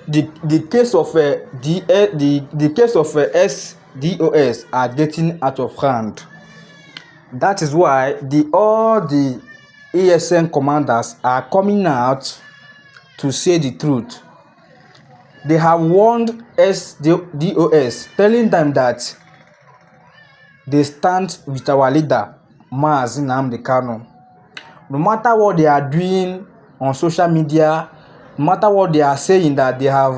the case of the case of SDOS are getting out of hand. That is why all the ESN commanders are coming out to say the truth. They have warned SDOS, telling them that they stand with our leader, Nnamdi Kanu. No matter what they are doing on social media, no matter what they are saying that they have,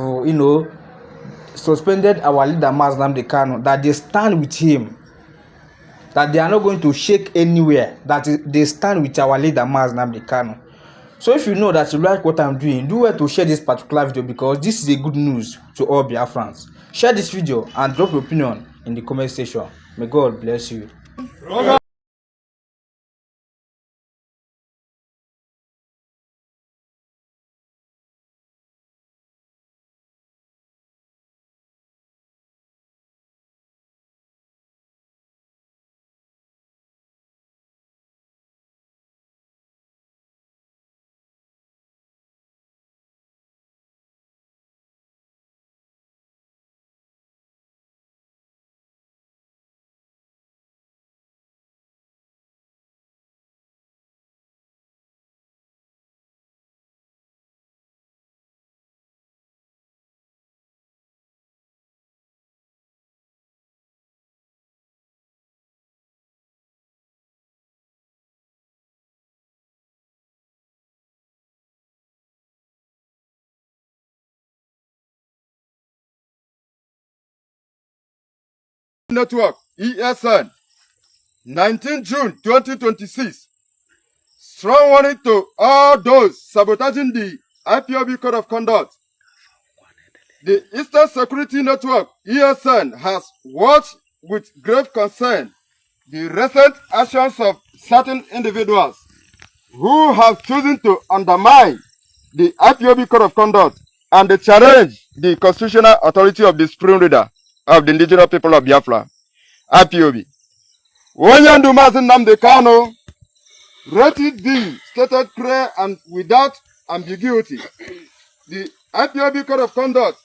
suspended our leader, Nnamdi Kanu, that they stand with him, that they are not going to shake anywhere, that they stand with our leader, Nnamdi Kanu. So if you know that you like what I'm doing, do well to share this particular video, because this is a good news to all Biafrans. Share this video and drop your opinion in the comment section. May God bless you. Network, ESN, 19 June 2026. Strong warning to all those sabotaging the IPOB Code of Conduct. The Eastern Security Network, ESN, has watched with grave concern the recent actions of certain individuals who have chosen to undermine the IPOB Code of Conduct and they challenge the constitutional authority of the Supreme Leader of the indigenous people of Biafra, IPOB. Onyendu Mazi Nnamdi Kanu, rated the stated clear and without ambiguity. The IPOB Code of Conduct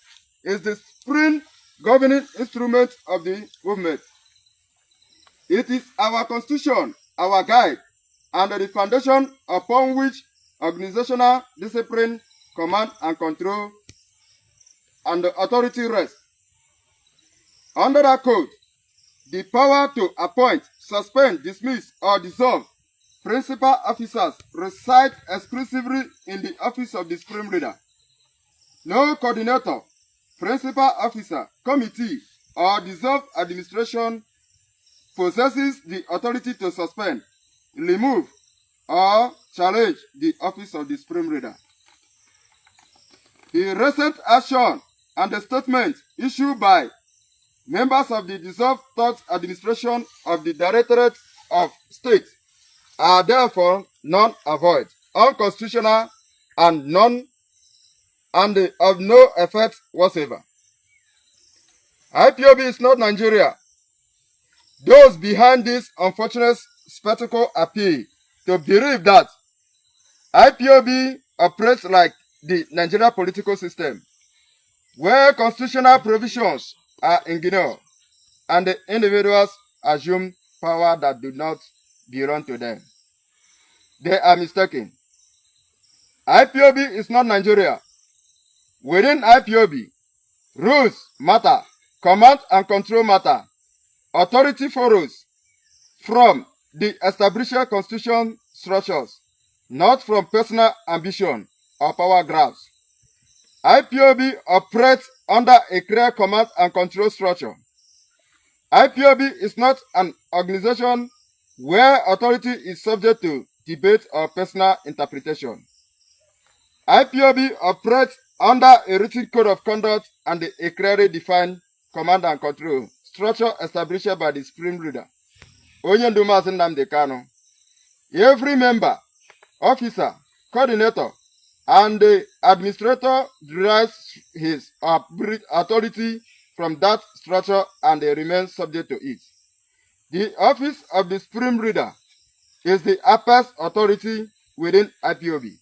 is the supreme governing instrument of the movement. It is our constitution, our guide, and the foundation upon which organizational discipline, command and control, and the authority rest. Under that code, the power to appoint, suspend, dismiss, or dissolve principal officers reside exclusively in the office of the Supreme Leader. No coordinator, principal officer, committee, or dissolve administration possesses the authority to suspend, remove, or challenge the office of the Supreme Leader. The recent action and the statement issued by members of the dissolved third administration of the Directorate of State are therefore non-void, unconstitutional, and of no effect whatsoever. IPOB is not Nigeria. Those behind this unfortunate spectacle appear to believe that IPOB operates like the Nigerian political system, where constitutional provisions are ignored and the individuals assume power that do not belong to them. They are mistaken. IPOB is not Nigeria. Within IPOB, rules matter, command and control matter, authority follows from the established constitution structures, not from personal ambition or power grabs. IPOB operates under a clear command and control structure. IPOB is not an organization where authority is subject to debate or personal interpretation. IPOB operates under a written code of conduct and a clearly defined command and control structure established by the Supreme Leader, Onyendu Mazi Nnamdi Kanu. Every member, officer, coordinator, and the administrator derives his authority from that structure and they remain subject to it. The office of the Supreme Leader is the highest authority within IPOB.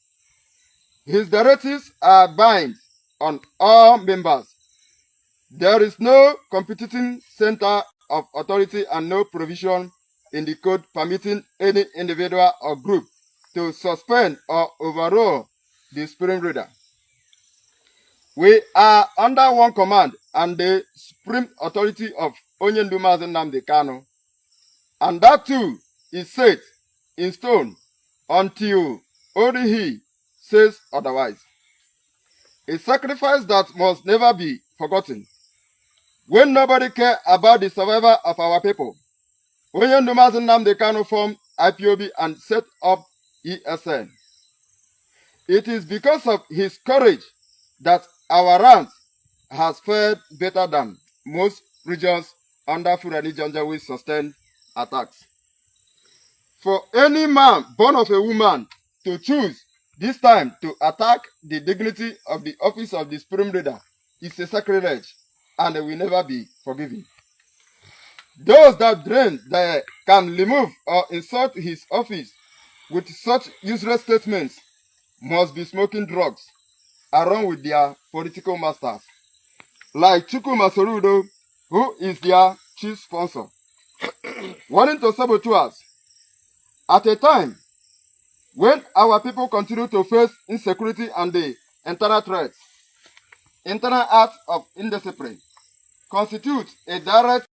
His directives are bind on all members. There is no competing center of authority and no provision in the code permitting any individual or group to suspend or overrule the Supreme Leader. We are under one command and the supreme authority of Nnamdi Kanu, and that too is set in stone until only he says otherwise. A sacrifice that must never be forgotten. When nobody cared about the survival of our people, Nnamdi Kanu formed IPOB and set up ESN. It is because of his courage that our ranks has fared better than most regions under Fulani Janjaweed sustained attacks. For any man born of a woman to choose this time to attack the dignity of the office of the Supreme Leader is a sacrilege and will never be forgiven. Those that dream they can remove or insult his office with such useless statements must be smoking drugs along with their political masters, like Chukuma Sorudo, who is their chief sponsor, wanting to sabotage us at a time when our people continue to face insecurity and the internal threats. Internal acts of indiscipline constitute a direct.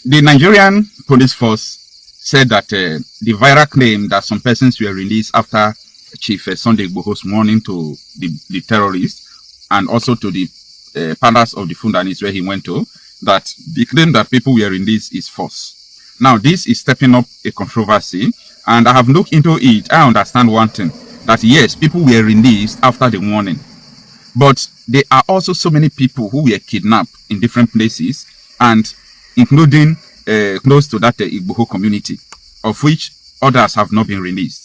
The Nigerian police force said that the viral claim that some persons were released after Chief Sunday Igboho's warning to the terrorists and also to the palace of the Fundanis where he went to, that the claim that people were released is false. Now, this is stepping up a controversy, and I have looked into it. I understand one thing, that yes, people were released after the warning, but there are also so many people who were kidnapped in different places, and including close to that Igboho community, of which others have not been released.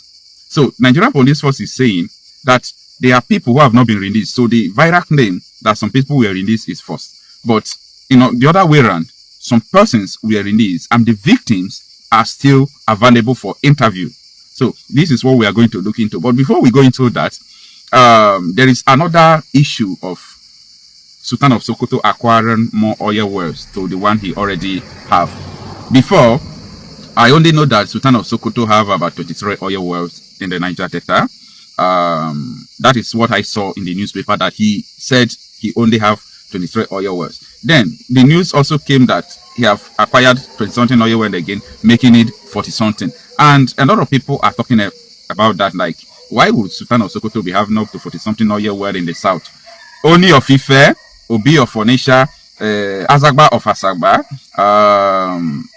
So Nigerian police force is saying that there are people who have not been released. So the viral claim that some people were released is false. But the other way around, some persons were released and the victims are still available for interview. So this is what we are going to look into. But before we go into that, there is another issue of Sultan of Sokoto acquiring more oil wells to the one he already have. Before, I only know that Sultan of Sokoto have about 23 oil wells in the Niger Delta. That is what I saw in the newspaper, that he said he only have 23 oil wells. Then the news also came that he have acquired 20-something oil well again, making it 40-something. And a lot of people are talking about that, like, why would Sultan of Sokoto be having up to 40-something oil well in the south? Only of Ife, Obi of Onisha, Azagba of Asagba,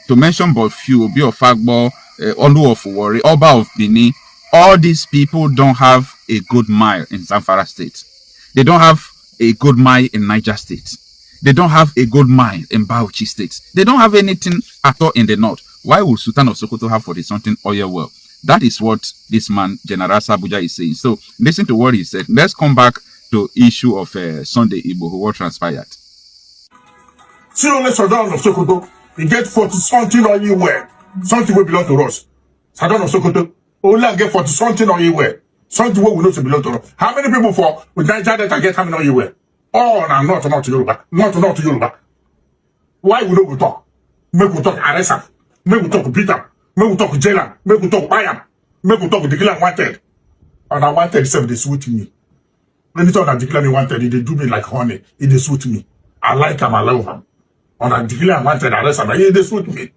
to mention but few, Obi of Agbo, Olu of Wari, Oba of Bini. All these people don't have a good mile in Zamfara State. They don't have a good mile in Niger State. They don't have a good mile in Bauchi State. They don't have anything at all in the north. Why would Sultan of Sokoto have 40-something oil well? That is what this man, General Sabuja, is saying. So listen to what he said. Let's come back to issue of Sunday Igboho, what transpired. See only Sultan of Sokoto, he get 40-something oil well. Something will belong to us. Sultan of Sokoto, only get 40-something oil well. Something will not belong to us. How many people with Niger Delta get how many oil well? Oh, no, not to Yoruba. Not to Yoruba. Why we don't talk? Make we talk Aresa. Make we talk Peter. Make we talk Jailer. Make we talk Bayam. Make we talk the killer wanted. And I wanted itself, they sweet me. When you talk that the killer wanted, they do me like honey. It they sweet me. I like him, I love him. On that the killer wanted, Aresa, they sweet me.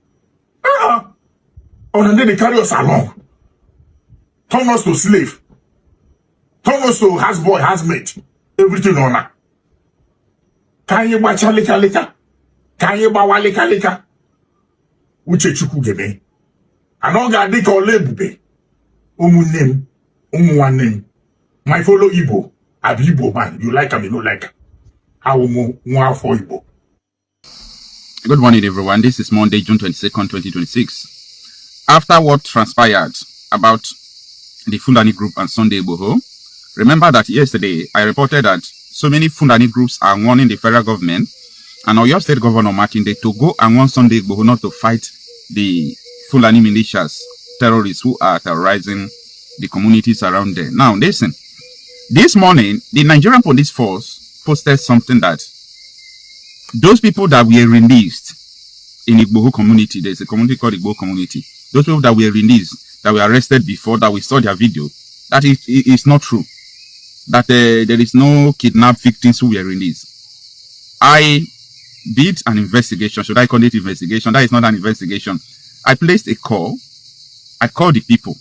And then they carry us along. Turn us to slave. Turn us to houseboy, housemate. Everything on that. Can you watch a lika? Can you bawa lika? Uche chuku geme. Anoga dika olebube. Name. One name. My follow Igbo. Abi Igbo man. You like him, you don't like him. How more for Igbo. Good morning, everyone. This is Monday, June 22nd, 2026. After what transpired about the Fulani group and Sunday Igboho, remember that yesterday I reported that so many Fulani groups are warning the federal government and Oyo State Governor Makinde to go and warn Sunday Igboho not to fight the Fulani militias, terrorists who are terrorizing the communities around there. Now, listen. This morning, the Nigerian police force posted something that those people that were released in Igboho community, there's a community called Igboho community, those people that were released, that were arrested before, that we saw their video, that is not true. That there is no kidnapped victims who were released. I did an investigation. Should I call it investigation? That is not an investigation. I placed a call. I called the people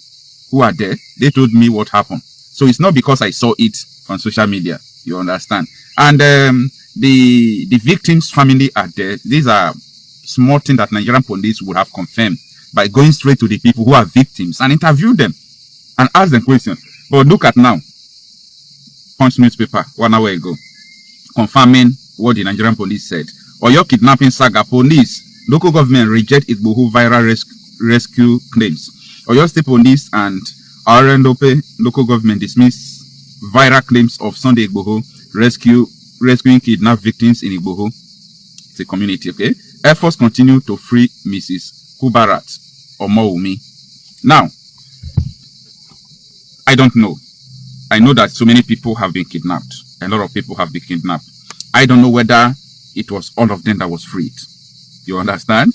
who are there. They told me what happened. So it's not because I saw it on social media. You understand? And the victims' family are there. These are small things that Nigerian police would have confirmed by going straight to the people who are victims and interview them and ask them questions. But look at now. Punch newspaper 1 hour ago, confirming what the Nigerian police said. Or your kidnapping saga, police, local government reject Igboho viral rescue claims. Or your state police and RNDOP local government dismiss viral claims of Sunday Igboho rescuing kidnapped victims in Igboho. It's a community, okay? Efforts continue to free Mrs. Kubarat or Moumi. Now, I don't know. I know that so many people have been kidnapped. A lot of people have been kidnapped. I don't know whether it was all of them that was freed. You understand?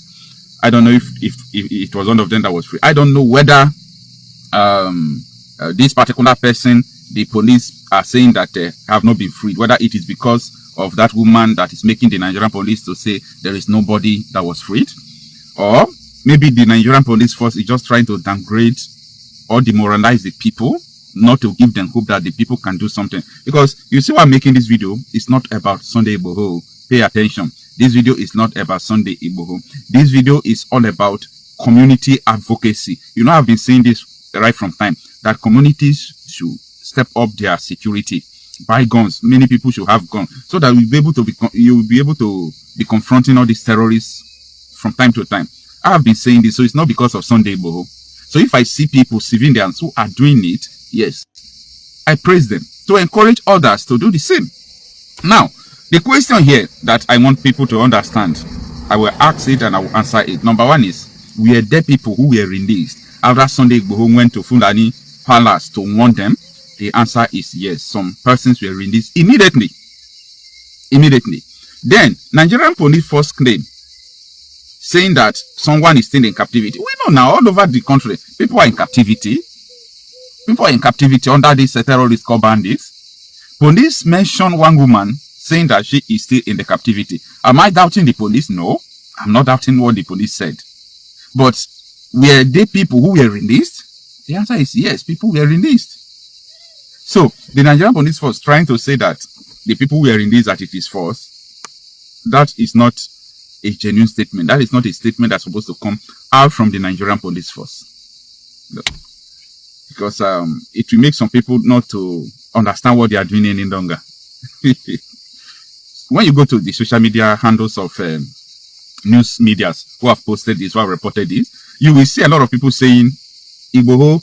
I don't know if it was all of them that was free. I don't know whether this particular person, the police are saying that they have not been freed. Whether it is because of that woman that is making the Nigerian police to say there is nobody that was freed. Or maybe the Nigerian police force is just trying to downgrade or demoralize the people, not to give them hope that the people can do something. Because you see why I'm making this video, it's not about Sunday Igboho. Pay attention. This video is not about Sunday Igboho. This video is all about community advocacy. You know, I've been saying this right from time, that communities should step up their security, buy guns. Many people should have guns, so that you will be able to be confronting all these terrorists from time to time. I have been saying this, so it's not because of Sunday Igboho. So if I see people, civilians who are doing it, yes, I praise them to encourage others to do the same. Now, the question here that I want people to understand, I will ask it and I will answer it. Number one is, were there people who were released after Sunday Igboho went to Fulani Palace to warn them? The answer is yes. Some persons were released immediately. Then, Nigerian police force claim, saying that someone is still in captivity. We know now all over the country, people are in captivity. People are in captivity under this terrorist called bandits. Police mentioned one woman saying that she is still in the captivity. Am I doubting the police? No, I'm not doubting what the police said. But were they people who were released? The answer is yes, people were released. So the Nigerian police force trying to say that the people who were released, that it is false. That is not a genuine statement. That is not a statement that's supposed to come out from the Nigerian police force. No. Because it will make some people not to understand what they are doing any longer. When you go to the social media handles of news medias who have posted this, who have reported this, you will see a lot of people saying Igboho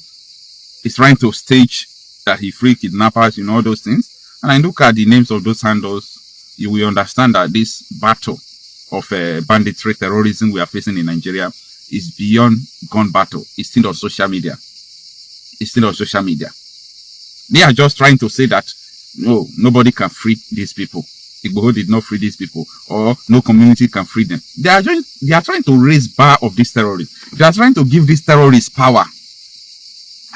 is trying to stage that he free kidnappers, you know, all those things. And I look at the names of those handles, you will understand that this battle of banditry, terrorism we are facing in Nigeria is beyond gun battle. It's still on social media. It's still on social media. They are just trying to say that no, nobody can free these people. Igboho did not free these people, or no community can free them. They are trying to raise bar of these terrorists. They are trying to give these terrorists power.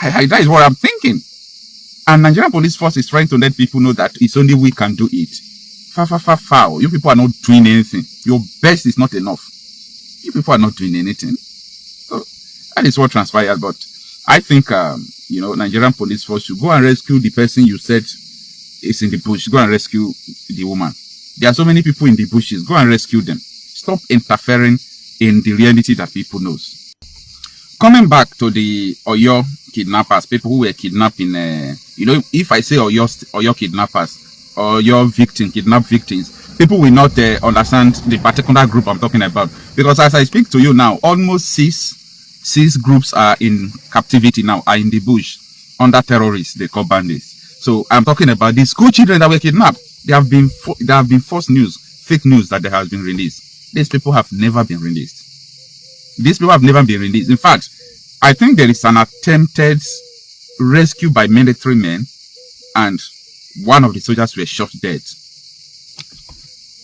That is what I'm thinking. And Nigerian police force is trying to let people know that it's only we can do it. Foul. You people are not doing anything. Your best is not enough. You people are not doing anything. So that is what transpired. But I think, Nigerian police force should go and rescue the person you said is in the bush. Go and rescue the woman. There are so many people in the bushes. Go and rescue them. Stop interfering in the reality that people knows. Coming back to the Oyo kidnappers, people who were kidnapping, if I say Oyo kidnappers or your kidnapped victims, people will not understand the particular group I'm talking about. Because as I speak to you now, almost six groups are in captivity now, are in the bush under terrorists, they call bandits. So I'm talking about these school children that were kidnapped. There have been false news, fake news that they have been released. These people have never been released. These people have never been released. In fact, I think there is an attempted rescue by military men, and one of the soldiers were shot dead.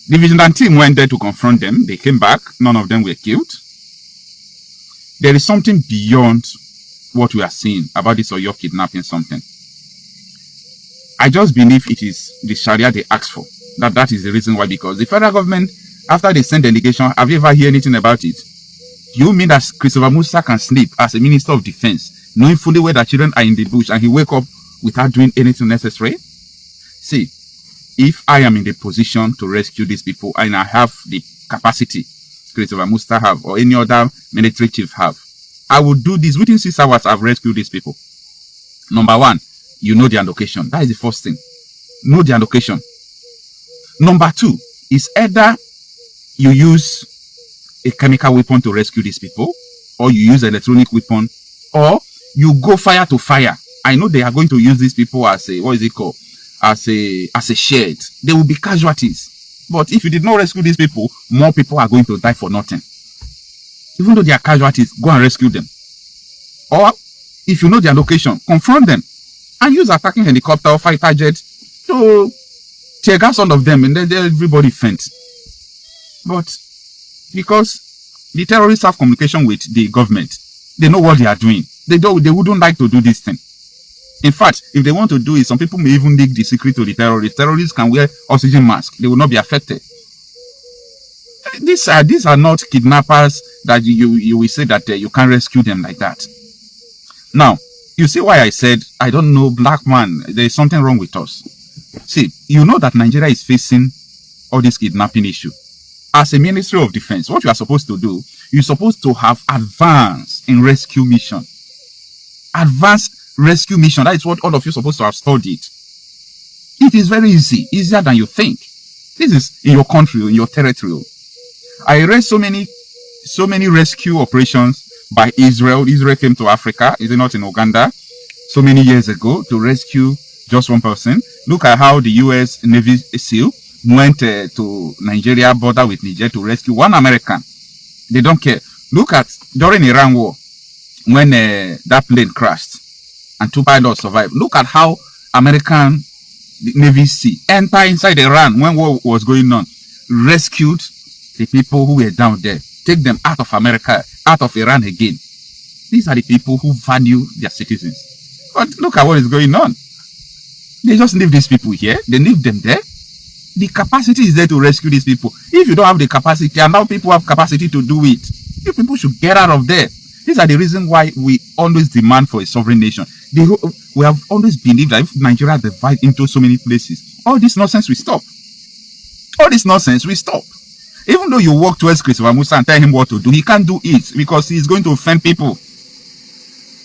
The vigilante team went there to confront them. They came back. None of them were killed. There is something beyond what we are seeing about this Oyo kidnapping something. I just believe it is the Sharia they asked for. That is the reason why, because the federal government, after they send delegation, have you ever heard anything about it? Do you mean that Christopher Musa can sleep as a Minister of Defense, knowing fully where the children are in the bush, and he wake up without doing anything necessary? See, if I am in the position to rescue these people and I have the capacity Christopher Musa have or any other military chief have, I will do this. Within 6 hours, I've rescued these people. Number one, you know their location. That is the first thing. Know their location. Number two is either you use a chemical weapon to rescue these people, or you use electronic weapon, or you go fire to fire. I know they are going to use these people as a, what is it called? As a shed. They will be casualties. But if you did not rescue these people, more people are going to die for nothing. Even though they are casualties, go and rescue them. Or if you know their location, confront them and use attacking helicopter or fighter jet to tear gas all of them, and then everybody faint. But because the terrorists have communication with the government, they know what they are doing. They wouldn't like to do this thing. In fact, if they want to do it, some people may even leak the secret to the terrorists. Terrorists can wear oxygen masks. They will not be affected. These are not kidnappers that you will say that you can't rescue them like that. Now, you see why I said, I don't know, black man, there is something wrong with us. See, you know that Nigeria is facing all this kidnapping issue. As a Ministry of Defense, what you are supposed to do, you're supposed to have advanced in rescue mission. Advanced rescue mission. That is what all of you are supposed to have studied. It is very easy, easier than you think. This is in your country, in your territory. I read so many rescue operations by Israel. Israel came to Africa, is it not, in Uganda, so many years ago to rescue just one person. Look at how the US Navy SEAL went to Nigeria border with Niger to rescue one American. They don't care. Look at during Iran war when that plane crashed and 2 pilots survived. Look at how American Navy SEAL enter inside Iran when war was going on, rescued the people who were down there, take them out of America, out of Iran again. These are the people who value their citizens. But look at what is going on. They just leave these people here. They leave them there. The capacity is there to rescue these people. If you don't have the capacity, and now people have capacity to do it, you people should get out of there. These are the reasons why we always demand for a sovereign nation. We have always believed that if Nigeria divides into so many places, all this nonsense will stop. All this nonsense will stop. Even though you walk towards Christopher Musa and tell him what to do, he can't do it because he is going to offend people.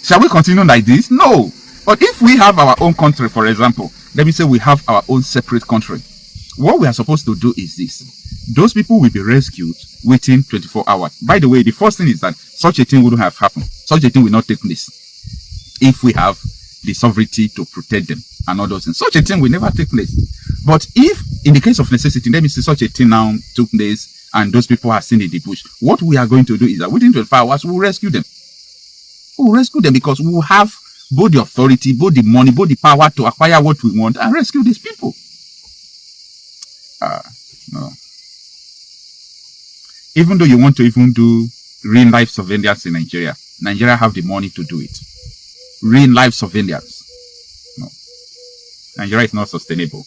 Shall we continue like this? No. But if we have our own country, for example, let me say we have our own separate country, what we are supposed to do is this. Those people will be rescued within 24 hours. By the way, the first thing is that such a thing wouldn't have happened. Such a thing will not take place if we have the sovereignty to protect them and all those things. Such a thing will never take place. But if, in the case of necessity, let me say such a thing now took place and those people are seen in the bush, what we are going to do is that within 24 hours, we will rescue them. We will rescue them because we will have both the authority, both the money, both the power to acquire what we want and rescue these people. No. Even though you want to even do real life surveillance in Nigeria, Nigeria have the money to do it. Real life surveillance. No. Nigeria is not sustainable.